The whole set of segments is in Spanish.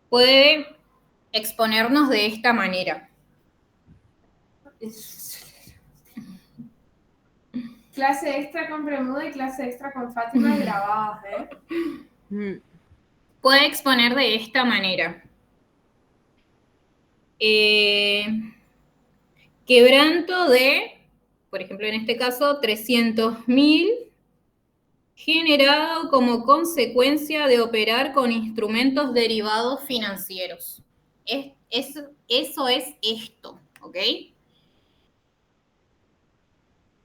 puede exponernos de esta manera. Clase extra con Bermuda y clase extra con Fátima grabadas, ¿eh? Puede exponer de esta manera. Quebranto de, por ejemplo, en este caso, 300.000 generado como consecuencia de operar con instrumentos derivados financieros. Eso es esto, ¿ok?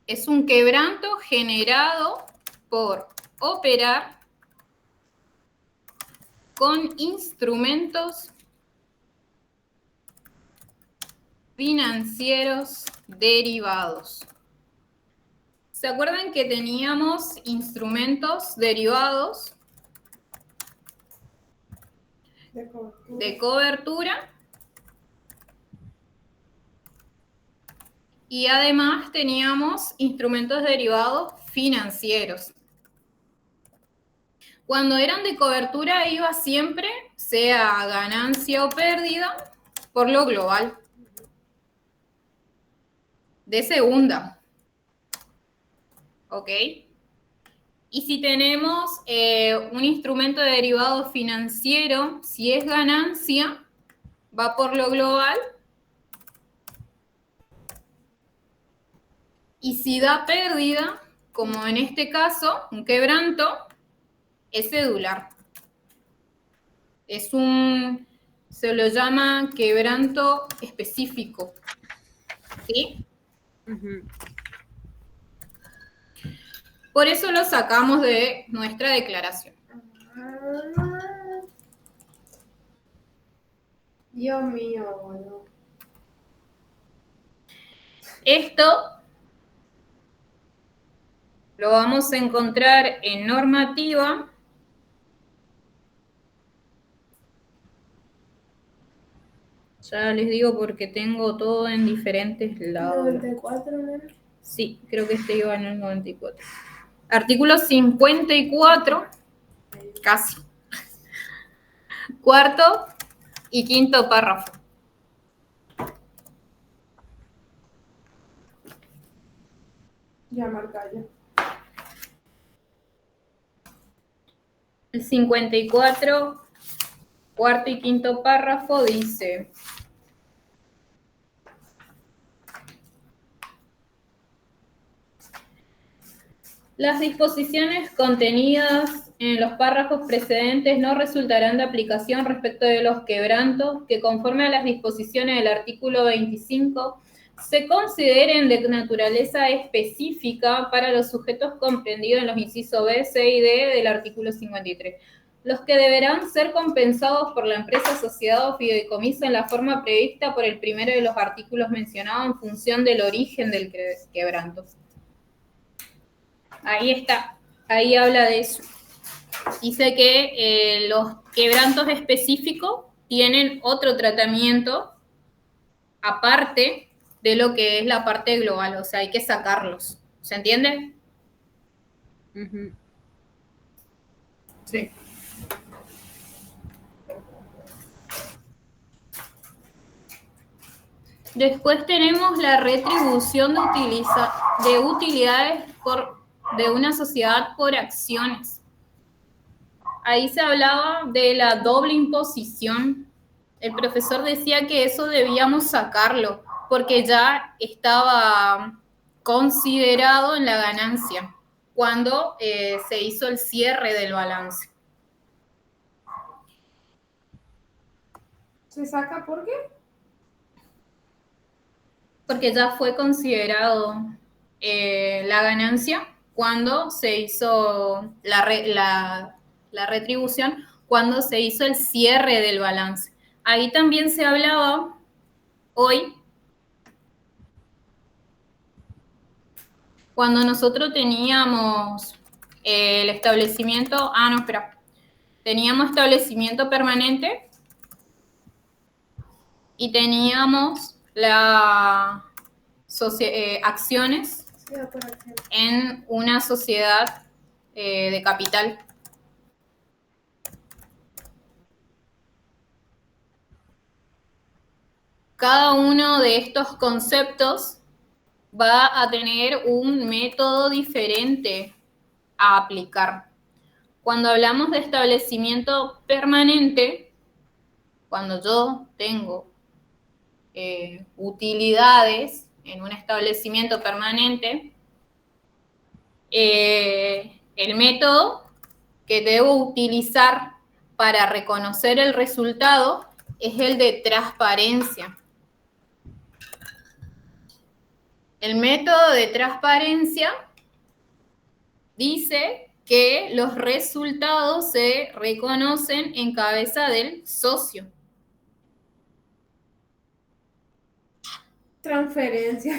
Es un quebranto generado por operar con instrumentos financieros derivados. ¿Se acuerdan que teníamos instrumentos derivados de cobertura? Y además teníamos instrumentos derivados financieros. Cuando eran de cobertura iba siempre, sea ganancia o pérdida, por lo global. De segunda. ¿Ok? Y si tenemos un instrumento de derivado financiero, si es ganancia, va por lo global. Y si da pérdida, como en este caso, un quebranto, es cedular. Se lo llama quebranto específico. ¿Sí? Por eso lo sacamos de nuestra declaración. Dios mío, boludo. Esto lo vamos a encontrar en normativa. Ya les digo porque tengo todo en diferentes lados. 94, ¿no? Sí, creo que este iba en el 94. Artículo 54, casi. Cuarto y quinto párrafo. Ya marca yo. El 54, cuarto y quinto párrafo dice: las disposiciones contenidas en los párrafos precedentes no resultarán de aplicación respecto de los quebrantos que, conforme a las disposiciones del artículo 25, se consideren de naturaleza específica para los sujetos comprendidos en los incisos B, C y D del artículo 53, los que deberán ser compensados por la empresa, sociedad o fideicomiso en la forma prevista por el primero de los artículos mencionados en función del origen del quebranto. Ahí está, ahí habla de eso. Dice que los quebrantos específicos tienen otro tratamiento aparte de lo que es la parte global, o sea, hay que sacarlos. ¿Se entiende? Sí. Después tenemos la retribución de utilidades de una sociedad por acciones. Ahí se hablaba de la doble imposición. El profesor decía que eso debíamos sacarlo porque ya estaba considerado en la ganancia cuando se hizo el cierre del balance. ¿Se saca por qué? Porque ya fue considerado la ganancia cuando se hizo la retribución, cuando se hizo el cierre del balance. Ahí también se hablaba hoy, cuando nosotros teníamos el establecimiento, teníamos establecimiento permanente y teníamos acciones en una sociedad de capital. cada uno de estos conceptos va a tener un método diferente a aplicar. Cuando hablamos de establecimiento permanente, cuando yo tengo utilidades en un establecimiento permanente, el método que debo utilizar para reconocer el resultado es el de transparencia. El método de transparencia dice que los resultados se reconocen en cabeza del socio. Transferencia.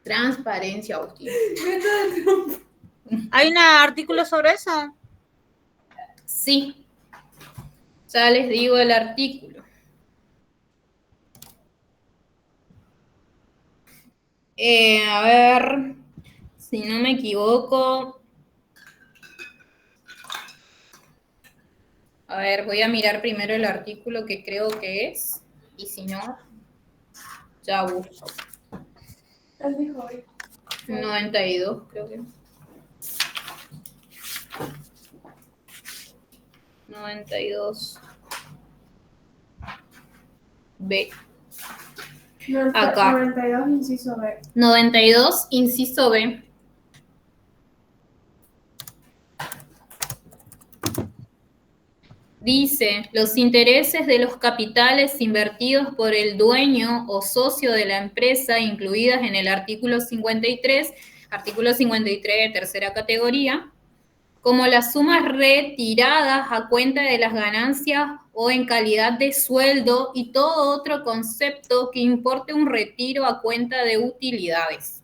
Transparencia, Agustín. ¿Hay un artículo sobre eso? Sí, ya les digo el artículo. A ver, si no me equivoco. A ver, voy a mirar primero el artículo que creo que es, y si no, ya busco. 92, creo que. 92. B. Acá. 92, inciso B. 92, inciso B. Dice, los intereses de los capitales invertidos por el dueño o socio de la empresa, incluidas en el artículo 53 de tercera categoría, como las sumas retiradas a cuenta de las ganancias o en calidad de sueldo y todo otro concepto que importe un retiro a cuenta de utilidades.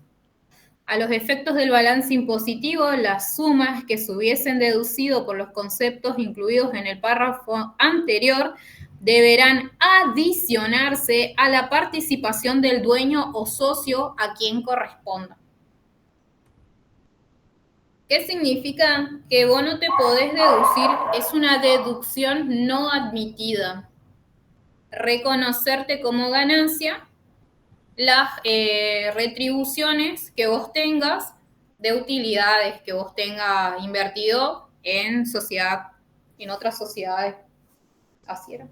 A los efectos del balance impositivo, las sumas que se hubiesen deducido por los conceptos incluidos en el párrafo anterior deberán adicionarse a la participación del dueño o socio a quien corresponda. ¿Qué significa? Que vos no te podés deducir, es una deducción no admitida. Reconocerte como ganancia las retribuciones que vos tengas de utilidades que vos tengas invertido en sociedad, en otras sociedades. Así era.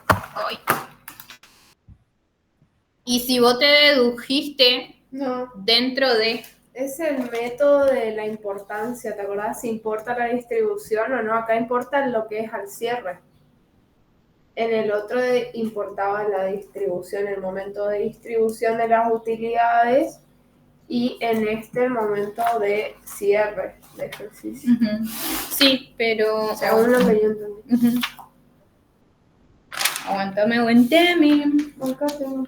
Ay. Y si vos te dedujiste dentro de... Es el método de la importancia, ¿te acordás? Si importa la distribución o no. Acá importa lo que es al cierre. En el otro importaba la distribución, el momento de distribución de las utilidades, y en este el momento de cierre de ejercicio. Sí, pero... Según lo que yo entendí. Aguántame. Acá tengo.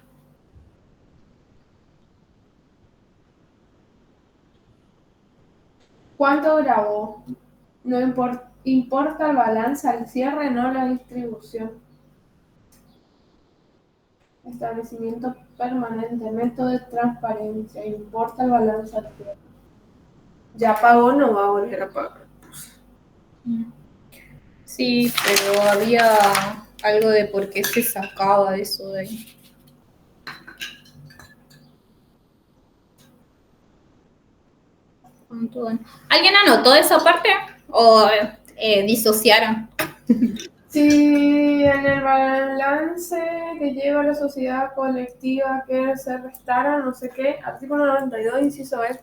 ¿Cuánto grabó? No importa el balance al cierre, no la distribución. Establecimiento permanente, método de transparencia, importa el balance al cierre. Ya pagó, no va a volver a pagar. Sí, pero había algo de por qué se sacaba eso de ahí. ¿Alguien anotó esa parte? ¿O disociaron? Si en el balance que lleva la sociedad colectiva que se restara, no sé qué, artículo 92, inciso B.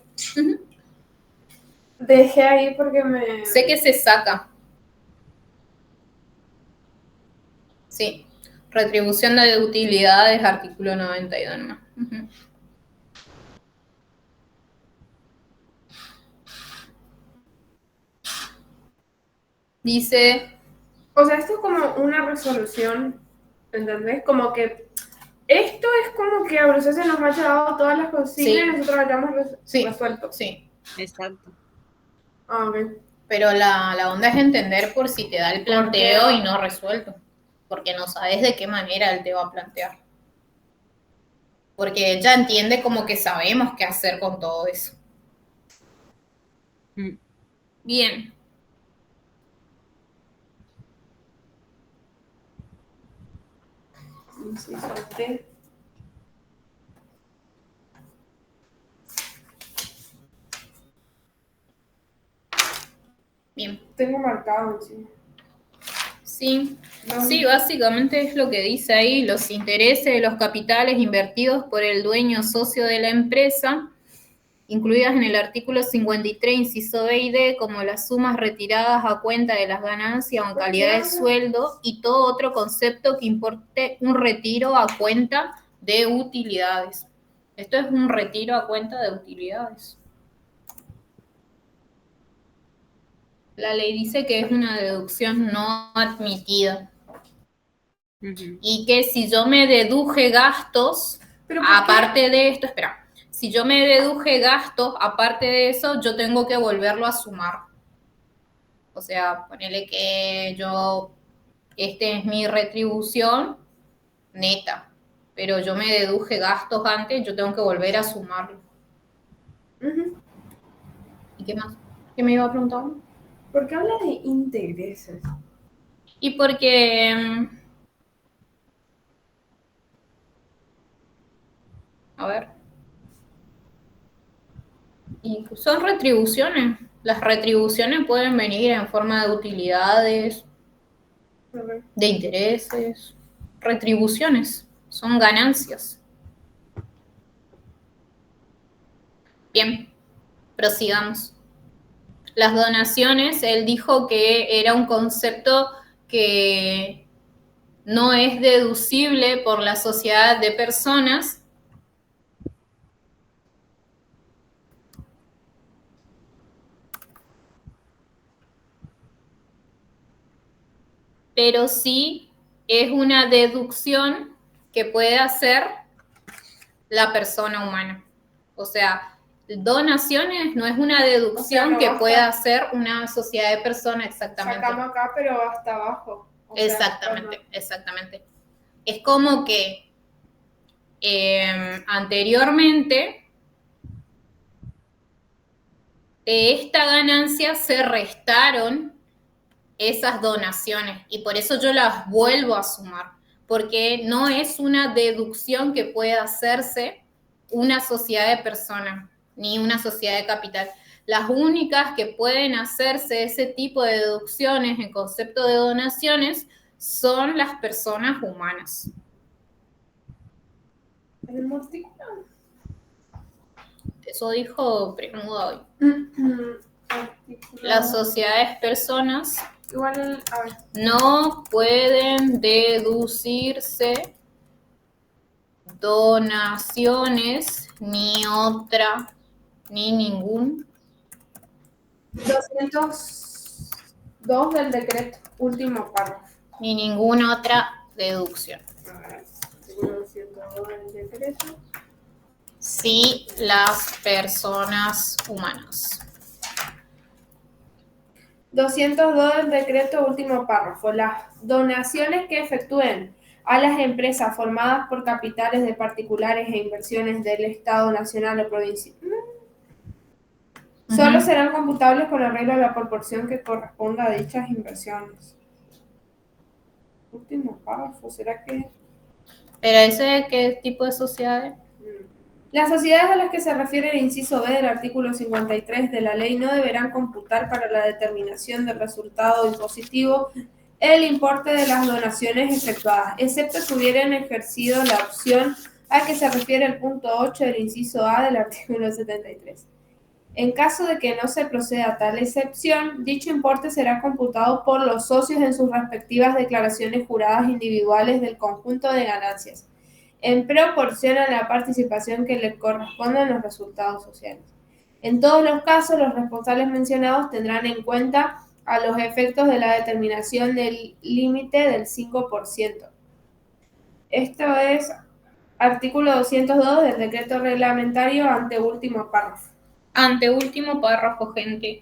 Dejé ahí porque me... Sé que se saca. Sí. Retribución de utilidades, artículo 92 nomás. Dice... O sea, esto es como una resolución, ¿entendés? Como que esto es como que a Bruselas se nos ha llevado todas las consignas y nosotros hayamos resuelto. Sí. Exacto. Ah, ok. Pero la onda es entender por si te da el planteo y no resuelto. Porque no sabes de qué manera él te va a plantear. Porque ella entiende como que sabemos qué hacer con todo eso. Bien. Inciso T. Bien. Tengo marcado encima. Sí, No. sí, básicamente es lo que dice ahí, los intereses de los capitales invertidos por el dueño socio de la empresa, incluidas en el artículo 53, inciso B y D, como las sumas retiradas a cuenta de las ganancias o en calidad de sueldo, y todo otro concepto que importe un retiro a cuenta de utilidades. Esto es un retiro a cuenta de utilidades. La ley dice que es una deducción no admitida. Y que si yo me deduje gastos, aparte de esto, espera, si yo me deduje gastos, aparte de eso, yo tengo que volverlo a sumar. O sea, ponele que este es mi retribución neta, pero yo me deduje gastos antes, yo tengo que volver a sumarlo. ¿Y qué más? ¿Qué me iba a preguntar? ¿Por qué habla de intereses? Y porque... A ver. Y son retribuciones. Las retribuciones pueden venir en forma de utilidades, de intereses, retribuciones, son ganancias. Bien, prosigamos. Las donaciones, él dijo que era un concepto que no es deducible por la sociedad de personas, pero sí es una deducción que puede hacer la persona humana. O sea, donaciones no es una deducción, o sea, no que pueda hacer una sociedad de personas, exactamente. Sacamos acá, pero hasta abajo. Exactamente, exactamente. Es como que anteriormente de esta ganancia se restaron esas donaciones y por eso yo las vuelvo a sumar, porque no es una deducción que pueda hacerse una sociedad de personas ni una sociedad de capital. Las únicas que pueden hacerse ese tipo de deducciones en concepto de donaciones son las personas humanas. ¿En el artículo? Eso dijo Premuda hoy. Las sociedades personas igual, a ver, no pueden deducirse donaciones ni otra, ni ningún. 202 del decreto, último párrafo. Ni ninguna otra deducción. A ver, 202 del decreto. Sí, las personas humanas. 202 del decreto, último párrafo. Las donaciones que efectúen a las empresas formadas por capitales de particulares e inversiones del Estado nacional o provincial solo serán computables con arreglo a la proporción que corresponda a dichas inversiones. Último párrafo, ¿será que...? ¿Pero ese qué tipo de sociedades? Las sociedades a las que se refiere el inciso B del artículo 53 de la ley no deberán computar para la determinación del resultado impositivo el importe de las donaciones efectuadas, excepto que hubieran ejercido la opción a que se refiere el punto 8 del inciso A del artículo 73. En caso de que no se proceda a tal excepción, dicho importe será computado por los socios en sus respectivas declaraciones juradas individuales del conjunto de ganancias, en proporción a la participación que le corresponda en los resultados sociales. En todos los casos, los responsables mencionados tendrán en cuenta a los efectos de la determinación del límite del 5%. Esto es artículo 202 del decreto reglamentario anteúltimo párrafo. Anteúltimo párrafo, gente.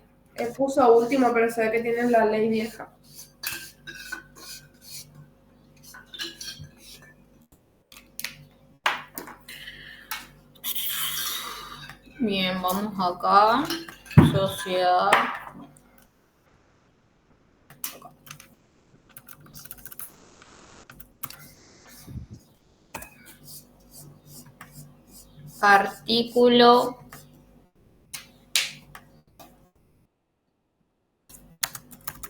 Puso último, pero se ve que tiene la ley vieja. Bien, vamos acá. Sociedad. Artículo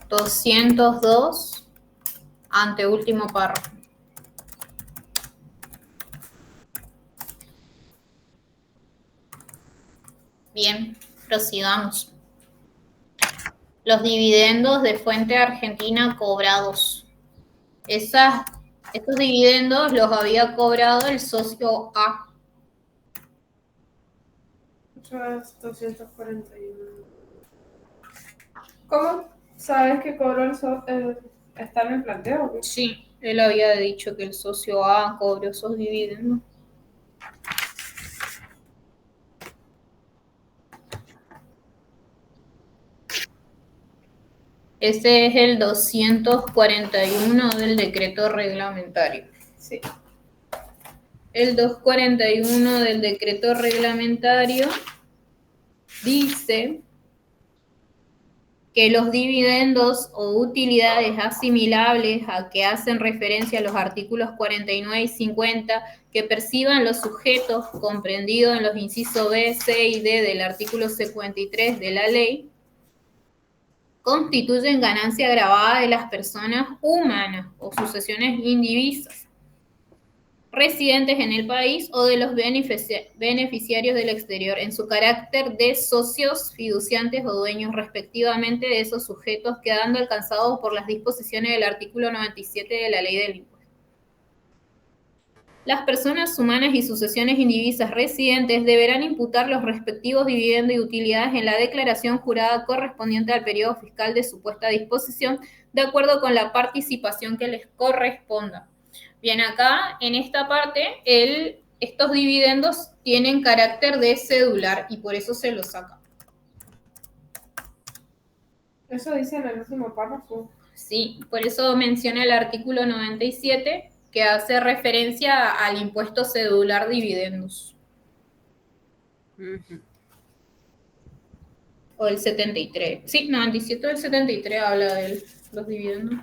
202, anteúltimo párrafo. Bien, prosigamos. Los dividendos de fuente argentina cobrados. Estos dividendos los había cobrado el socio A. Eso es 241. ¿Cómo sabes que cobró está en el planteo? ¿O qué? Sí, él había dicho que el socio A cobró esos dividendos. Ese es el 241 del decreto reglamentario. Sí. El 241 del decreto reglamentario dice que los dividendos o utilidades asimilables a que hacen referencia a los artículos 49 y 50 que perciban los sujetos comprendidos en los incisos B, C y D del artículo 53 de la ley constituyen ganancia agravada de las personas humanas o sucesiones indivisas residentes en el país o de los beneficiarios del exterior en su carácter de socios, fiduciantes o dueños respectivamente de esos sujetos, quedando alcanzados por las disposiciones del artículo 97 de la Ley del Impuesto. Las personas humanas y sucesiones indivisas residentes deberán imputar los respectivos dividendos y utilidades en la declaración jurada correspondiente al periodo fiscal de su puesta a disposición, de acuerdo con la participación que les corresponda. Bien, acá en esta parte, estos dividendos tienen carácter de cedular y por eso se los saca. Eso dice en el último párrafo. Sí, por eso menciona el artículo 97 que hace referencia al impuesto cedular dividendos. O el 73. Sí, 97 del 73 habla de los dividendos.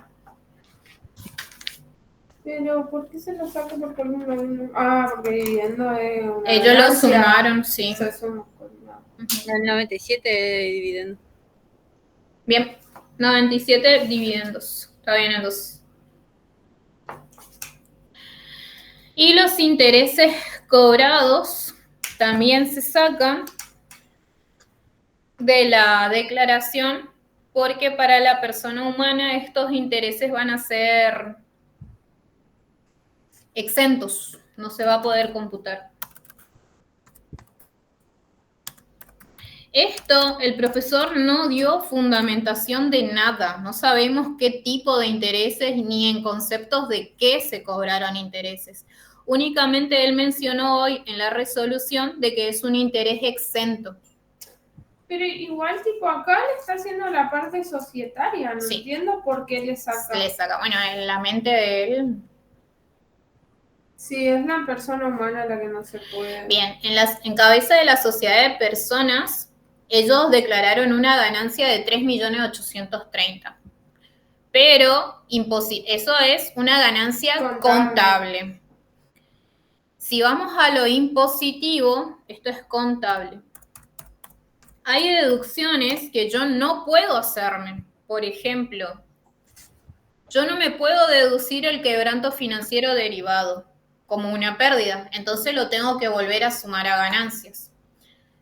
Pero, ¿por qué se lo saca? Porque porque dividendo es una Ellos lo ganancia. sumaron, sí. Se suma con nada. El 97 de dividendo. Bien, 97 dividendos. Está bien entonces. Y los intereses cobrados también se sacan de la declaración porque para la persona humana estos intereses van a ser exentos, no se va a poder computar. Esto, el profesor no dio fundamentación de nada, no sabemos qué tipo de intereses ni en conceptos de qué se cobraron intereses. Únicamente él mencionó hoy en la resolución de que es un interés exento. Pero igual, tipo, acá le está haciendo la parte societaria, no Sí. entiendo por qué le saca. Le saca, bueno, en la mente de él. Sí, es la persona humana la que no se puede. Bien, en cabeza de la sociedad de personas, ellos declararon una ganancia de 3.830.000. Pero eso es una ganancia contable. Si vamos a lo impositivo, esto es contable. Hay deducciones que yo no puedo hacerme. Por ejemplo, yo no me puedo deducir el quebranto financiero derivado como una pérdida, entonces lo tengo que volver a sumar a ganancias.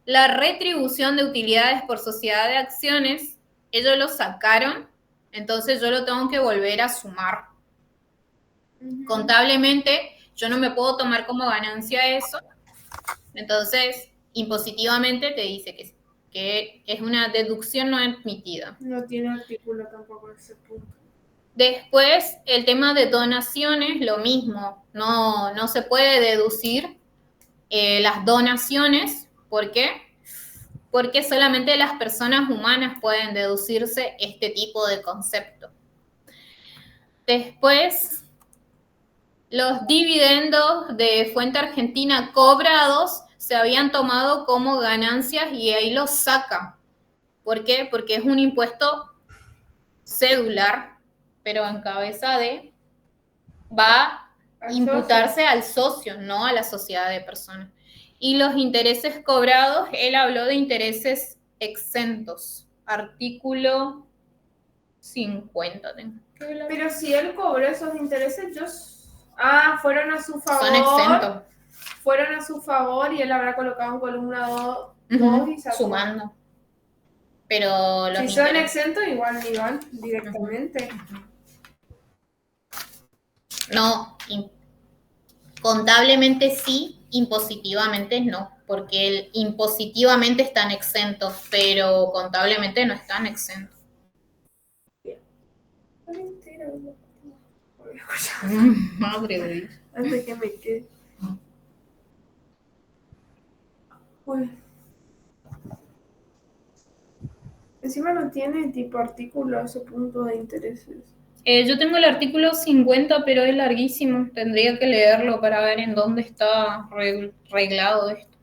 La retribución de utilidades por sociedad de acciones, ellos lo sacaron, entonces yo lo tengo que volver a sumar. Contablemente, yo no me puedo tomar como ganancia eso, entonces impositivamente te dice que es una deducción no admitida. No tiene artículo tampoco ese punto. Después, el tema de donaciones, lo mismo, no se puede deducir las donaciones. ¿Por qué? Porque solamente las personas humanas pueden deducirse este tipo de concepto. Después, los dividendos de fuente argentina cobrados se habían tomado como ganancias y ahí los saca. ¿Por qué? Porque es un impuesto cedular, pero en cabeza de va a imputarse al socio, no a la sociedad de personas. Y los intereses cobrados, él habló de intereses exentos. Artículo 50. Pero si él cobró esos intereses, fueron a su favor. Son exentos. Fueron a su favor y él habrá colocado en columna 2 y sacó. Sumando. Pero los si son exentos, igual ni van directamente. No, contablemente sí, impositivamente no, porque impositivamente están exentos, pero contablemente no están exentos. Madre de Dios. Antes que me quede. Pues. Encima no tiene tipo artículo ese punto de intereses. Yo tengo el artículo 50, pero es larguísimo. Tendría que leerlo para ver en dónde está reglado esto.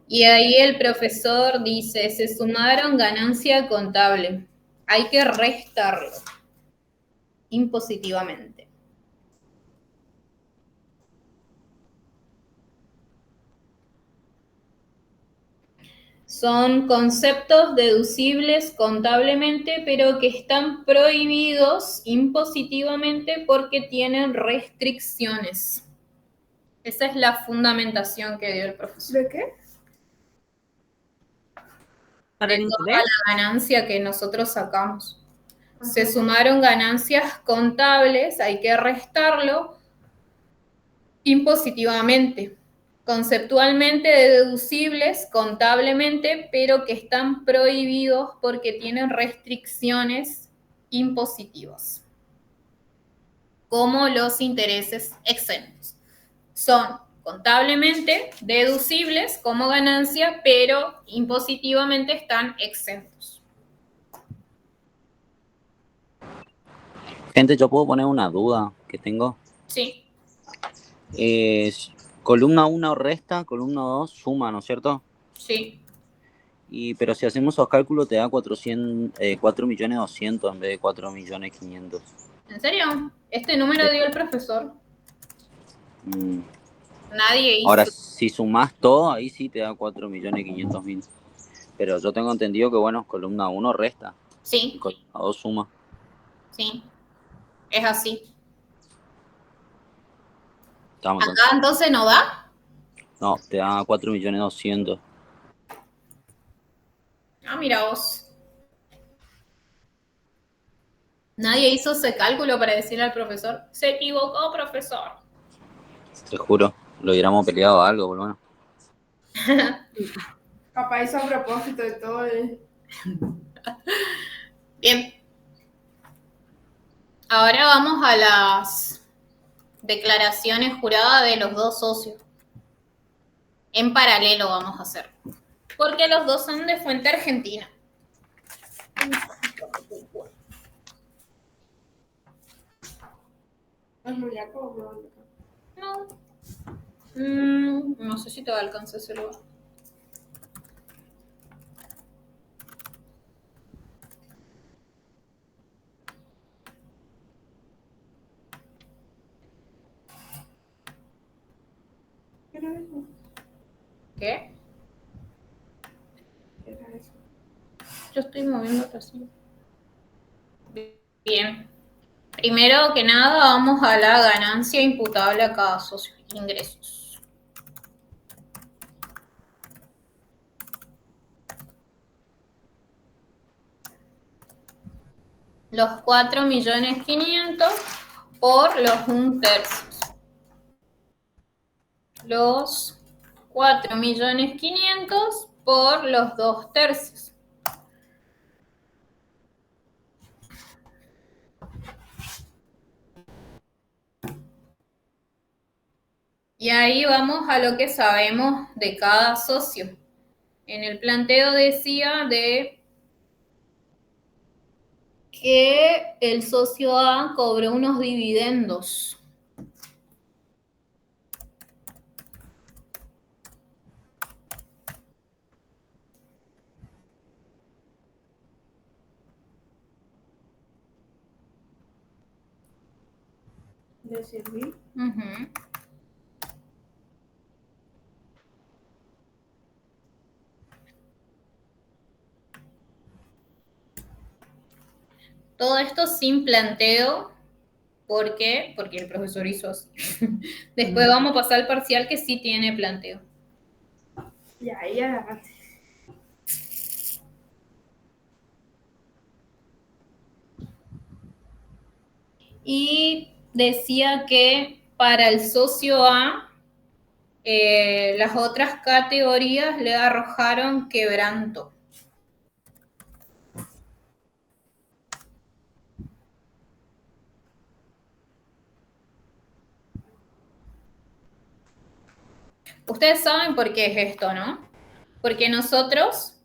Y ahí el profesor dice, se sumaron ganancia contable. Hay que restarlo impositivamente. Son conceptos deducibles contablemente, pero que están prohibidos impositivamente porque tienen restricciones. Esa es la fundamentación que dio el profesor. ¿De qué? Para el De toda interés. la ganancia que nosotros sacamos. Se sumaron ganancias contables, hay que restarlo impositivamente. Conceptualmente deducibles contablemente, pero que están prohibidos porque tienen restricciones impositivas, como los intereses exentos. Son contablemente deducibles como ganancia, pero impositivamente están exentos. Gente, yo puedo poner una duda que tengo. Sí. Columna 1 resta, columna 2 suma, ¿no es cierto? Sí. Pero si hacemos esos cálculos te da 4.200.000 en vez de 4.500.000. ¿En serio? Este número dio el profesor. Nadie hizo. Ahora, si sumás todo, ahí sí te da 4.500.000. Pero yo tengo entendido que, bueno, columna 1 resta. Sí. Y columna 2 suma. Sí. Es así. Estamos ¿Acá entonces no da? No, te da 4.200.000. Ah, mira vos. Nadie hizo ese cálculo para decirle al profesor, se equivocó, profesor. Te juro, lo hubiéramos peleado a algo, por lo menos. Papá hizo a propósito de todo. Bien. Ahora vamos a las declaraciones juradas de los dos socios. En paralelo vamos a hacer. Porque los dos son de fuente argentina. ¿Es muy largo o no? No. No sé si te va a alcanzar ese lugar. ¿Qué? ¿Qué era eso? Yo estoy moviendo otra silla. Bien. Primero que nada vamos a la ganancia imputable a cada socio. Ingresos. Los 4.500.000 por los 1/3. Los 4.500.000 por los 2/3. Y ahí vamos a lo que sabemos de cada socio. En el planteo decía de que el socio A cobró unos dividendos. de 100.000. Ujú. Todo esto sin planteo. ¿Por qué? Porque el profesor hizo así. Después vamos a pasar al parcial que sí tiene planteo. Y ahí agarraste. Y decía que para el socio A, las otras categorías le arrojaron quebranto. Ustedes saben por qué es esto, ¿no? Porque nosotros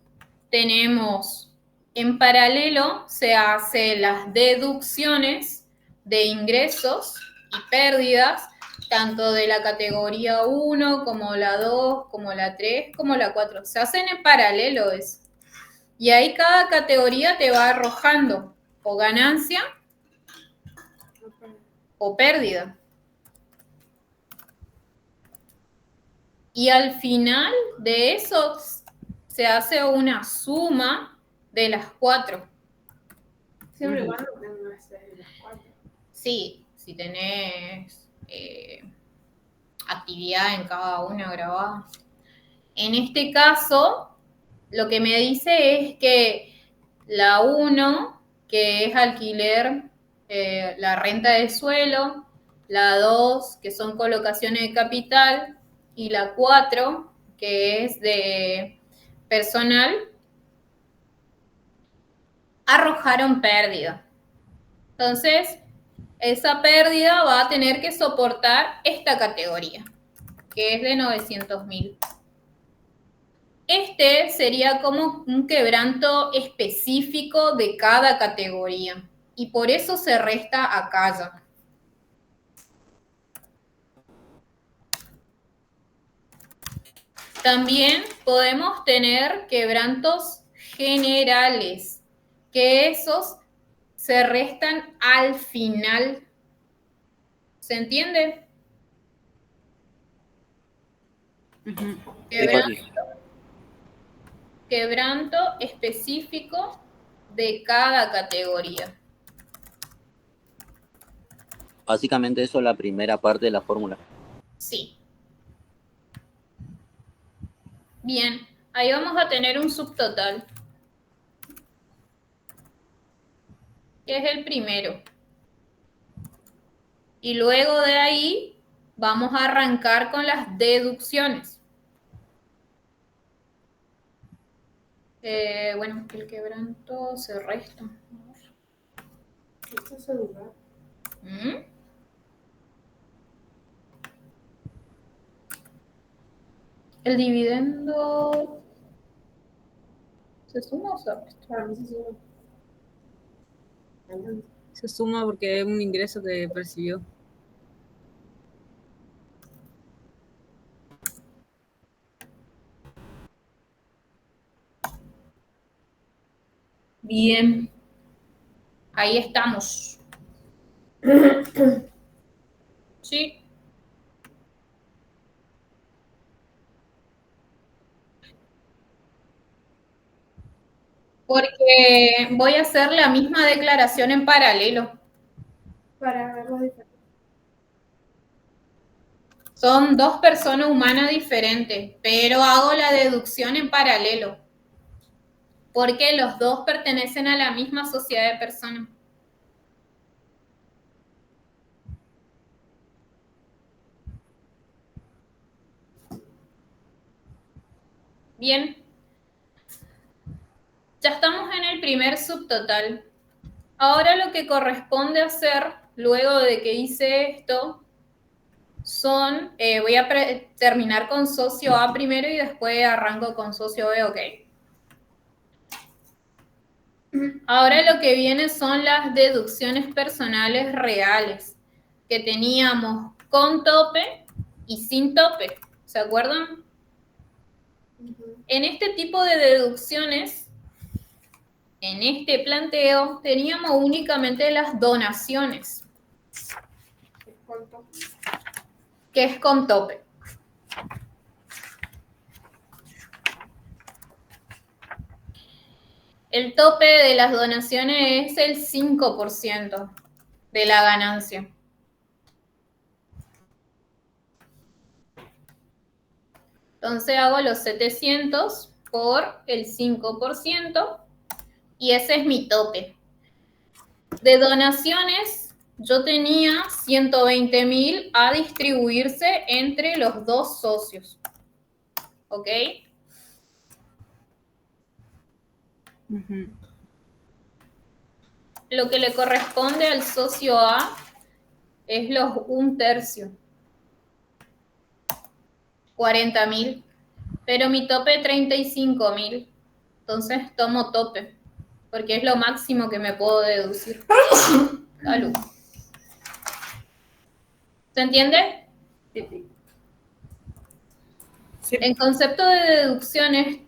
tenemos en paralelo, se hacen las deducciones de ingresos y pérdidas, tanto de la categoría 1 como la 2, como la 3, como la 4. Se hacen en paralelo eso. Y ahí cada categoría te va arrojando o ganancia o pérdida. Y al final de eso se hace una suma de las 4. Siempre y cuando tengas las 4. Sí, si tenés actividad en cada una grabada. En este caso, lo que me dice es que la 1, que es alquiler, la renta de suelo, la 2, que son colocaciones de capital, y la 4, que es de personal, arrojaron pérdida. Entonces, esa pérdida va a tener que soportar esta categoría, que es de 900.000. Este sería como un quebranto específico de cada categoría y por eso se resta acá ya. También podemos tener quebrantos generales, que esos se restan al final. ¿Se entiende? Ujú. Quebranto específico de cada categoría. Básicamente eso es la primera parte de la fórmula. Sí. Bien, ahí vamos a tener un subtotal, que es el primero. Y luego de ahí vamos a arrancar con las deducciones. Bueno, el quebranto se resta. Esto se dura. ¿Mm? El dividendo ¿se suma o se resta? Para mí se sube. Se suma porque es un ingreso que percibió. Bien, ahí estamos. Sí. Porque voy a hacer la misma declaración en paralelo. Para ver los diferentes. Son dos personas humanas diferentes, pero hago la deducción en paralelo. Porque los dos pertenecen a la misma sociedad de personas. Bien. Ya estamos en el primer subtotal. Ahora lo que corresponde hacer, luego de que hice esto, son, voy a terminar con socio A primero y después arranco con socio B, ¿ok? Ahora lo que viene son las deducciones personales reales, que teníamos con tope y sin tope, ¿se acuerdan? En este tipo de deducciones, en este planteo, teníamos únicamente las donaciones. con tope? ¿Qué es con tope? El tope de las donaciones es el 5% de la ganancia. Entonces hago los 700 por el 5% y ese es mi tope. De donaciones, yo tenía 120.000 a distribuirse entre los dos socios. ¿Ok? Ujú. Lo que le corresponde al socio A es los 1/3. 40.000. Pero mi tope 35.000. Entonces tomo tope. Porque es lo máximo que me puedo deducir. Salud. ¿Se entiende? Sí. En concepto de deducciones,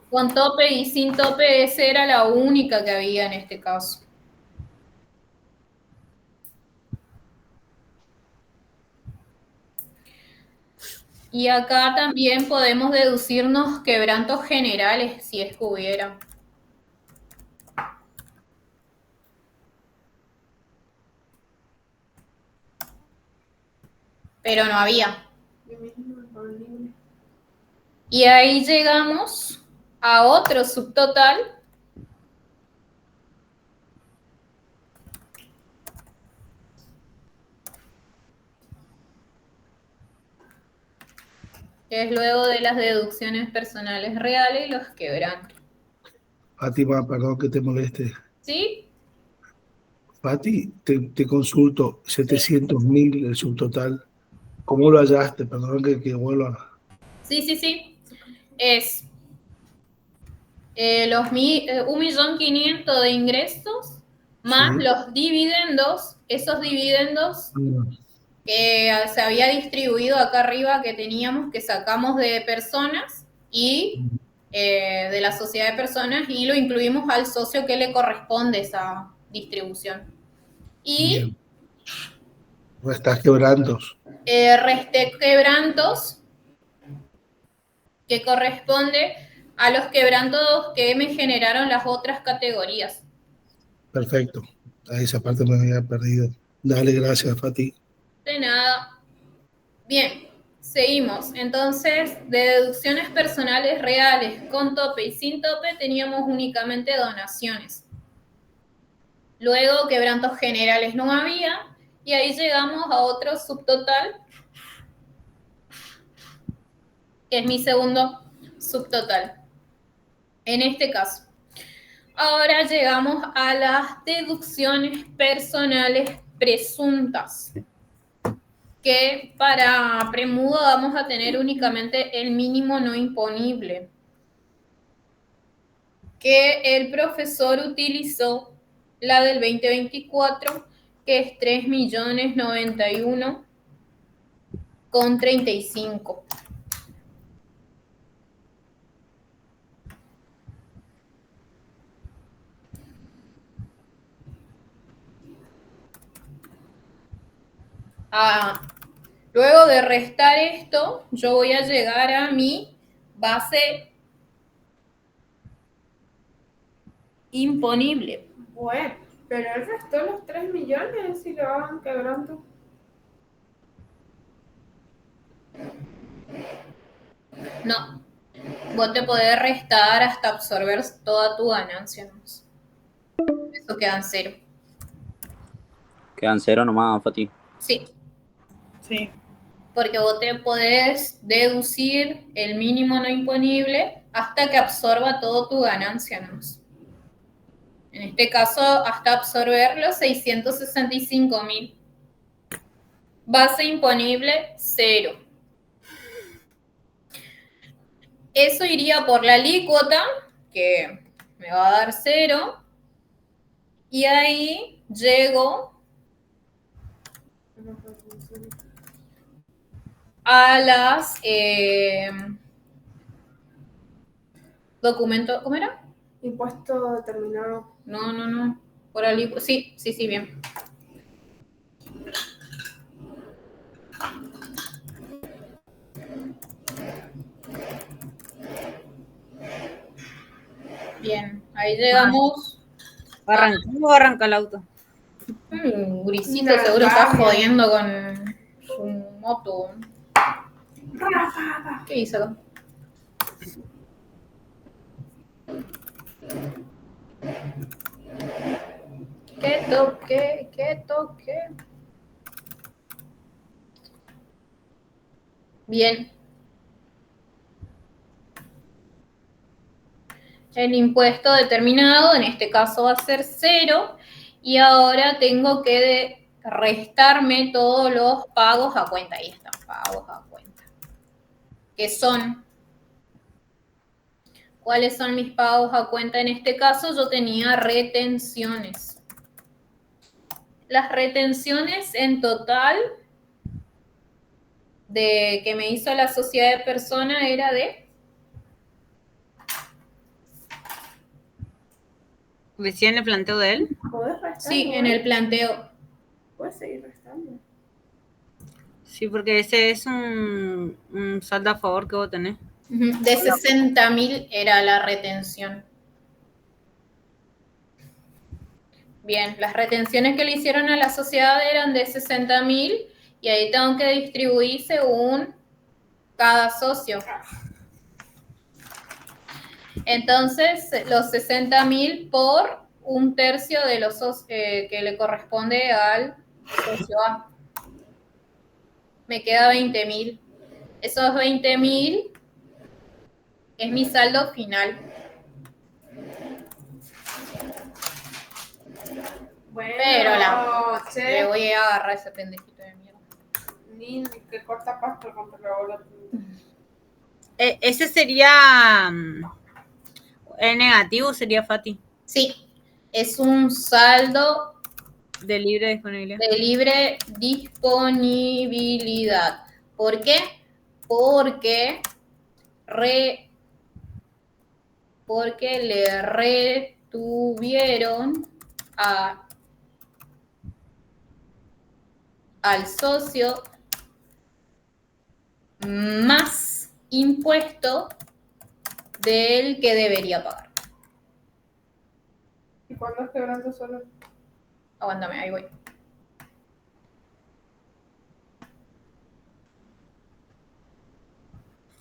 con tope y sin tope, esa era la única que había en este caso. Y acá también podemos deducirnos quebrantos generales, si es que hubiera. Pero no había. Y ahí llegamos a otro subtotal. Que es luego de las deducciones personales reales y los quebrantos. Fátima, perdón que te moleste. ¿Sí? Fati, te consulto, 700.000 el subtotal. ¿Cómo lo hallaste? Perdón que vuelva. Sí. Es 1.500.000 de ingresos más Sí. los dividendos, esos dividendos que se había distribuido acá arriba que teníamos, que sacamos de personas y de la sociedad de personas y lo incluimos al socio que le corresponde esa distribución. Y Bien. Estás quebrantos. resté quebrantos que corresponde a los quebrantos que me generaron las otras categorías. Perfecto. A esa parte me había perdido. Dale, gracias, Fati. De nada. Bien, seguimos. Entonces, de deducciones personales reales con tope y sin tope teníamos únicamente donaciones. Luego, quebrantos generales no había y ahí llegamos a otro subtotal, que es mi segundo subtotal. En este caso. Ahora llegamos a las deducciones personales presuntas, que para premudo vamos a tener únicamente el mínimo no imponible, que el profesor utilizó la del 2024, que es 3.091.35. Luego de restar esto, yo voy a llegar a mi base imponible. Bueno, pero él restó los 3 millones y lo van quebrando. No, vos te podés restar hasta absorber toda tu ganancia, ¿no? Eso queda en cero. Quedan cero nomás, Fati. Sí, Sí. porque vos te podés deducir el mínimo no imponible hasta que absorba toda tu ganancia, ¿no? En este caso, hasta absorber los 665.000. Base imponible, 0. Eso iría por la alícuota, que me va a dar 0. Y ahí llego a las documentos, ¿cómo era? Impuesto determinado. No, por alícuota, sí, bien. Bien, ahí llegamos. ¿Cómo va a arrancar el auto? Grisito Una seguro está rabia. jodiendo con su moto. ¿Qué hizo acá? ¿Qué toque? Bien. El impuesto determinado, en este caso va a ser 0, y ahora tengo que restarme todos los pagos a cuenta. Ahí están, pagos a cuenta. ¿Qué son? ¿Cuáles son mis pagos a cuenta? En este caso yo tenía retenciones. Las retenciones en total de que me hizo la sociedad de personas era de... ¿Recién el planteo de él? ¿Podés restar? Sí, en el planteo. ¿Puedes seguir restando? Sí, porque ese es un saldo a favor que vos tenés. De 60.000 era la retención. Bien, las retenciones que le hicieron a la sociedad eran de 60.000 y ahí tengo que distribuir según cada socio. Entonces, los 60.000 por 1/3 de los que le corresponde al socio A. Me queda 20.000. Esos 20.000 es mi saldo final. Bueno, Pero le che, voy a agarrar ese pendejito de mierda. ni que corta pasto contra la bola. Ese sería el negativo, sería Fati, Sí, es un saldo de libre disponibilidad. de libre disponibilidad. ¿Por qué? Porque le retuvieron al socio más impuesto del que debería pagar. ¿Y cuándo es quebrando solo? Aguántame, ahí voy.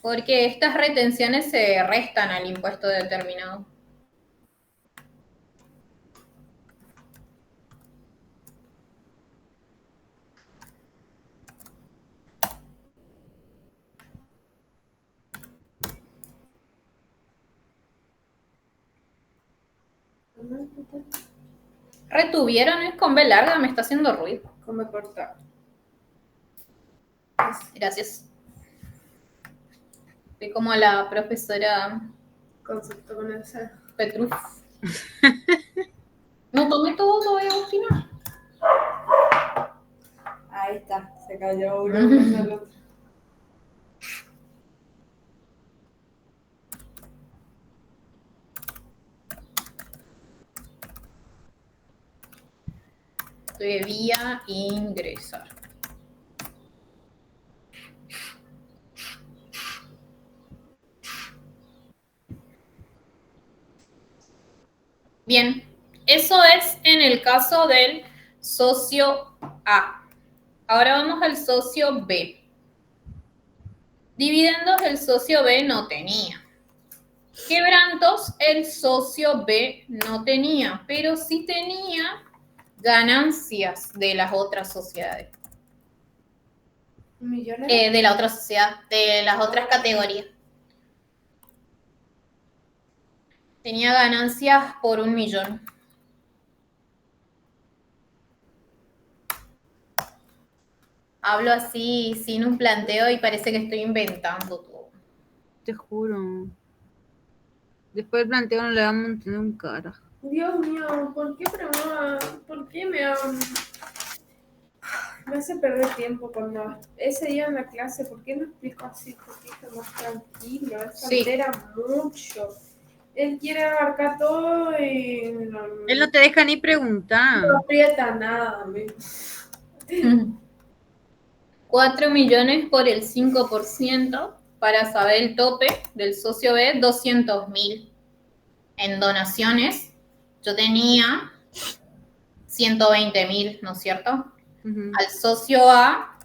Porque estas retenciones se restan al impuesto determinado. Retuvieron es con B larga, me está haciendo ruido. Come corta. Gracias. Soy como la profesora Concepto con el C. Petrus. No tomé todo, Agustina. Ahí está, se cayó uno más al otro. Debía ingresar. Bien, eso es en el caso del socio A. Ahora vamos al socio B. Dividendos el socio B no tenía. Quebrantos el socio B no tenía, pero sí tenía ganancias de las otras sociedades. ¿Millones? De la otra sociedad, de las otras categorías. Tenía ganancias por 1.000.000. Hablo así, sin un planteo y parece que estoy inventando todo. Te juro. Después del planteo no le vamos a entender un carajo. Dios mío, ¿por qué me hace perder tiempo cuando ese día en la clase? ¿Por qué no explico así? ¿Por qué está más tranquilo? Él se Sí. altera mucho. Él quiere abarcar todo y Él no te deja ni preguntar. no aprieta nada. 4 millones por el 5%. Para saber el tope del socio B, 200.000. En donaciones, yo tenía 120.000, ¿no es cierto? Ujú. Al socio A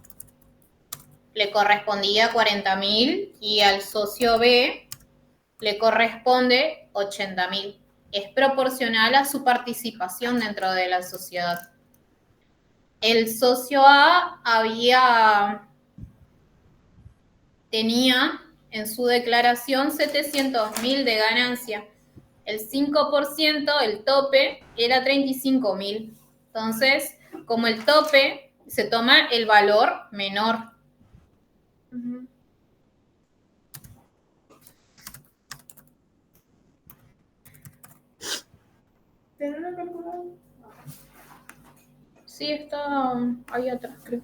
le correspondía 40.000 y al socio B le corresponde 80.000. Es proporcional a su participación dentro de la sociedad. El socio A tenía en su declaración 700.000 de ganancia. El 5%, el tope, era 35.000. Entonces, como el tope, se toma el valor menor. Ujú. ¿Tiene una calculadora? Sí, está ahí atrás, creo.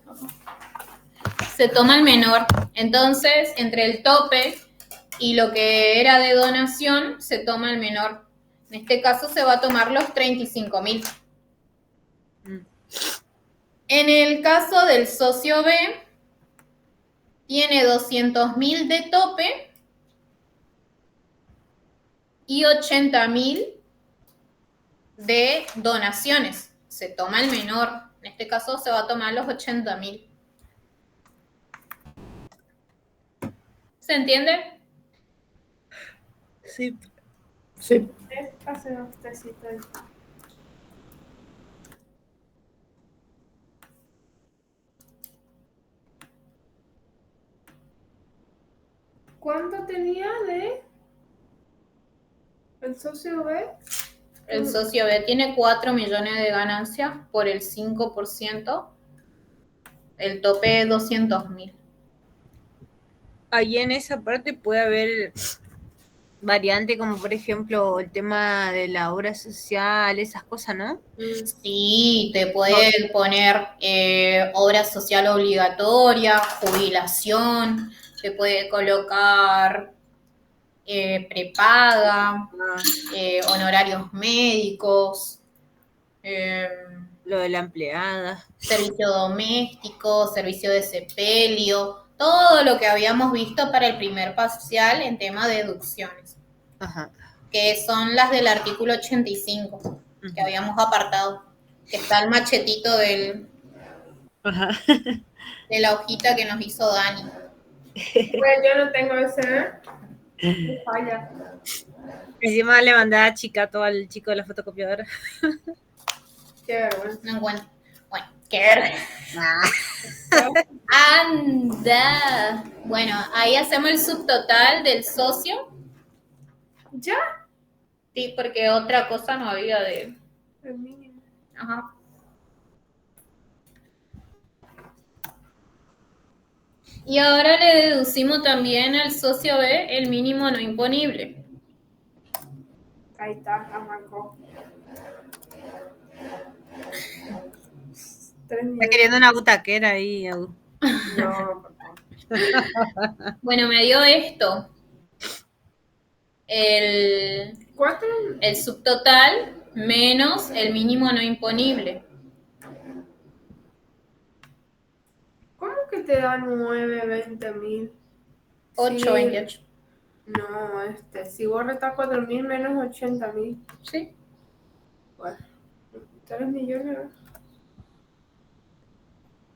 Se toma el menor. Entonces, entre el tope y lo que era de donación, se toma el menor. En este caso se va a tomar los 35.000. En el caso del socio B, tiene 200.000 de tope y 80.000 de donaciones. Se toma el menor. En este caso se va a tomar los 80.000. ¿Se entiende? Sí. Sí. Hace dos tecitos. ¿Cuánto tenía de el socio B? El socio B tiene 4 millones de ganancias por el 5%. El tope es 200.000. Ahí en esa parte puede haber variante como por ejemplo el tema de la obra social, esas cosas, ¿no? Sí, te pueden poner obra social obligatoria, jubilación, te puede colocar prepaga, honorarios médicos, Lo de la empleada. servicio doméstico, servicio de sepelio, todo lo que habíamos visto para el primer parcial en tema de deducciones, Ajá. que son las del artículo 85, que habíamos apartado, que está el machetito Ajá. de la hojita que nos hizo Dani. Pues yo no tengo ese. Falla. Encima le mandaba a Chicato al chico de la fotocopiadora. Qué vergüenza. No encuentro. Bueno, qué verga. Anda. Bueno, ahí hacemos el subtotal del socio. ¿Ya? Sí, porque otra cosa no había de... El mínimo. Ajá. Y ahora le deducimos también al socio B el mínimo no imponible. Ahí está, la marcó. 3 Está millones. queriendo una butaquera ahí. No, por favor. Bueno, me dio esto. ¿Cuánto? El subtotal menos el mínimo no imponible. ¿Cómo que te dan 9, 20.000? 8.28. No, si vos retás 4.000 menos 80.000. Sí. Bueno, 3 millones.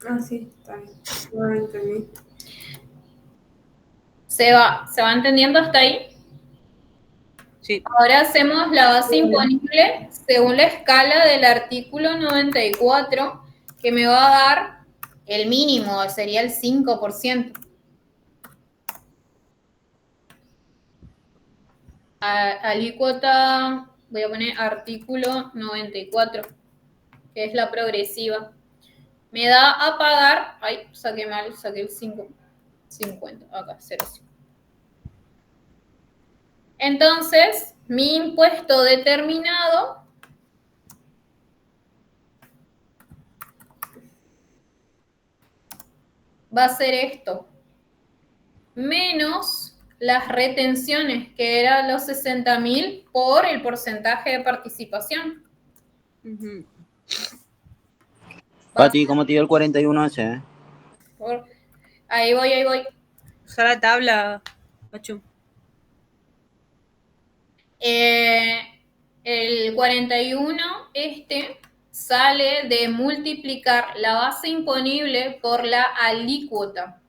Ah, sí, está bien. 20.000. ¿Se va entendiendo hasta ahí? Sí. Ahora hacemos la base imponible según la escala del artículo 94, que me va a dar el mínimo, sería el 5%. Alícuota, voy a poner artículo 94, que es la progresiva. Me da a pagar, ay, saqué mal, saqué el 50, acá, 0,5. Entonces, mi impuesto determinado va a ser esto, menos las retenciones, que eran los 60.000 por el porcentaje de participación. Ujú. Pati, ¿cómo te dio el 41 ese? Por Ahí voy, ahí voy. Usa la tabla, Pachu. El 41, sale de multiplicar la base imponible por la alícuota.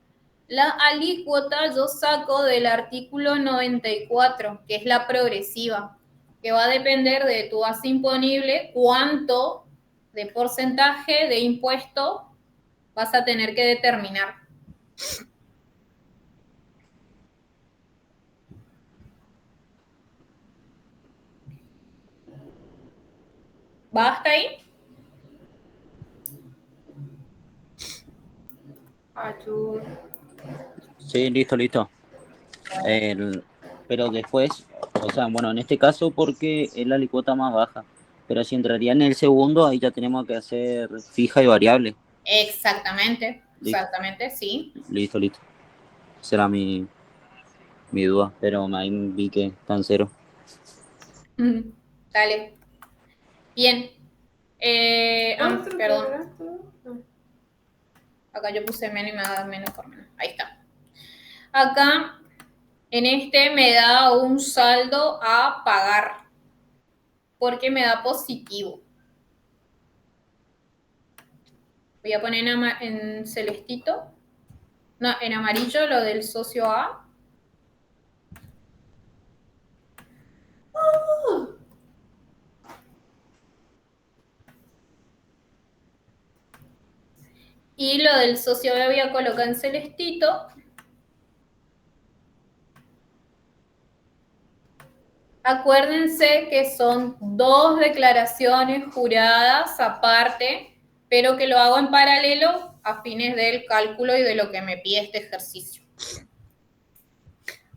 La alícuota yo saco del artículo 94, que es la progresiva, que va a depender de tu base imponible, cuánto de porcentaje de impuesto vas a tener que determinar. ¿Va hasta ahí? Pachu. Sí, listo. Pero después, o sea, bueno, en este caso porque es la alícuota más baja. Pero si entraría en el segundo, ahí ya tenemos que hacer fija y variable. Exactamente, Listo. exactamente, sí. Listo. Será mi duda, pero ahí vi que está en cero. Dale. Bien. Perdón. Acá yo puse menos y me da menos por menos. Ahí está. Acá, en me da un saldo a pagar, porque me da positivo. Voy a poner en celestito. No, en amarillo lo del socio A. Y lo del socio B voy a colocar en celestito. Acuérdense que son 2 declaraciones juradas aparte, pero que lo hago en paralelo a fines del cálculo y de lo que me pide este ejercicio.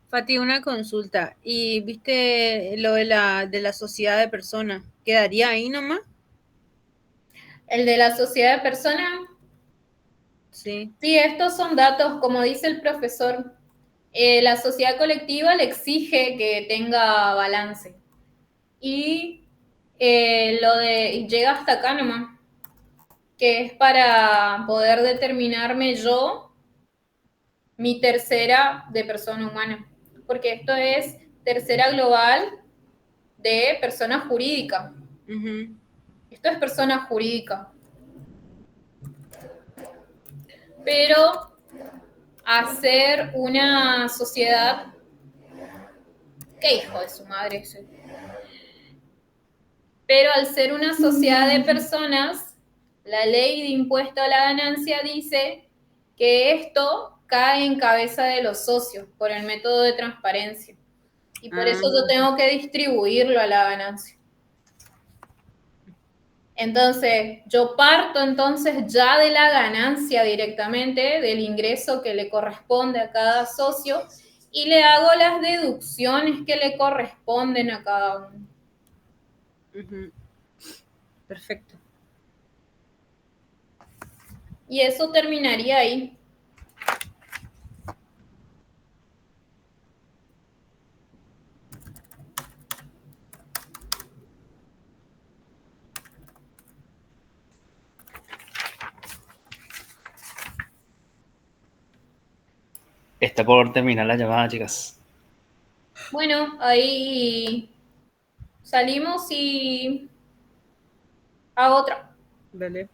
Fati, una consulta. ¿Y viste lo de la sociedad de personas? ¿Quedaría ahí nomás? El de la sociedad de personas. Sí. Sí, estos son datos, como dice el profesor. La sociedad colectiva le exige que tenga balance. Y llega hasta acá nomás, que es para poder determinarme yo mi tercera de persona humana. Porque esto es tercera global de persona jurídica. Uh-huh. Esto es persona jurídica. Pero hacer una sociedad. ¿Qué hijo de su madre ese? Pero al ser una sociedad de personas, la ley de impuesto a la ganancia dice que esto cae en cabeza de los socios por el método de transparencia. Y por eso yo tengo que distribuirlo a la ganancia. Entonces, yo parto entonces ya de la ganancia directamente, del ingreso que le corresponde a cada socio, y le hago las deducciones que le corresponden a cada uno. Uh-huh. Perfecto. Y eso terminaría ahí. Está por terminar la llamada, chicas. Bueno, ahí salimos y hago otra. Vale.